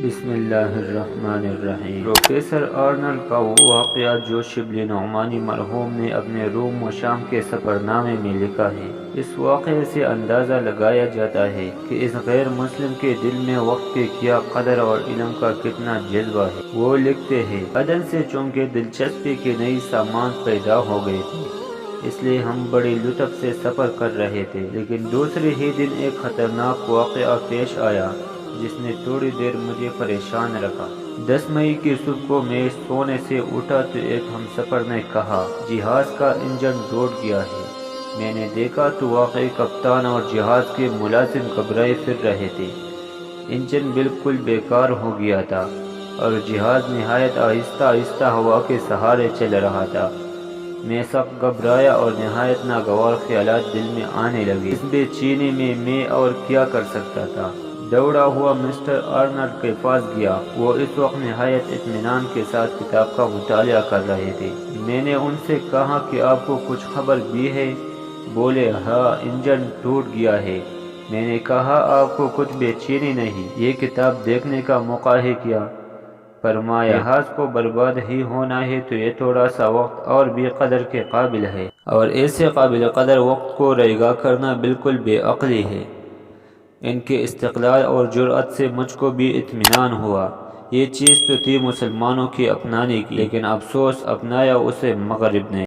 بسم اللہ الرحمن الرحیم۔ پروفیسر آرنلڈ کا وہ واقعہ جو شبلی نعمانی مرحوم نے اپنے روم و شام کے سفر نامے میں لکھا ہے، اس واقعے سے اندازہ لگایا جاتا ہے کہ اس غیر مسلم کے دل میں وقت کی کیا قدر اور علم کا کتنا جذبہ ہے۔ وہ لکھتے ہیں، بدن سے چونکہ دلچسپی کے نئی سامان پیدا ہو گئے تھے، اس لیے ہم بڑے لطف سے سفر کر رہے تھے، لیکن دوسرے ہی دن ایک خطرناک واقعہ پیش آیا جس نے تھوڑی دیر مجھے پریشان رکھا۔ 10 مئی کی صبح کو میں سونے سے اٹھا تو ایک ہم سفر نے کہا، جہاز کا انجن ٹوٹ گیا ہے۔ میں نے دیکھا تو واقعی کپتان اور جہاز کے ملازم گھبرائے پھر رہے تھے۔ انجن بالکل بیکار ہو گیا تھا اور جہاز نہایت آہستہ آہستہ ہوا کے سہارے چل رہا تھا۔ میں سخت گھبرایا اور نہایت ناگوار خیالات دل میں آنے لگے۔ اس بے چینی میں اور کیا کر سکتا تھا؟ دوڑا ہوا مسٹر آرنلڈ کے پاس گیا۔ وہ اس وقت نہایت اطمینان کے ساتھ کتاب کا مطالعہ کر رہے تھے۔ میں نے ان سے کہا کہ آپ کو کچھ خبر بھی ہے؟ بولے، ہاں، انجن ٹوٹ گیا ہے۔ میں نے کہا، آپ کو کچھ بے چینی نہیں؟ یہ کتاب دیکھنے کا موقع ہے کیا؟ فرمایا، جہاز کو برباد ہی ہونا ہے تو یہ تھوڑا سا وقت اور بھی قدر کے قابل ہے، اور ایسے قابل قدر وقت کو رائگاں کرنا بالکل بے عقلی ہے۔ ان کے استقلال اور جرأت سے مجھ کو بھی اطمینان ہوا۔ یہ چیز تو تھی مسلمانوں کی اپنانے کی، لیکن افسوس اپنایا اسے مغرب نے۔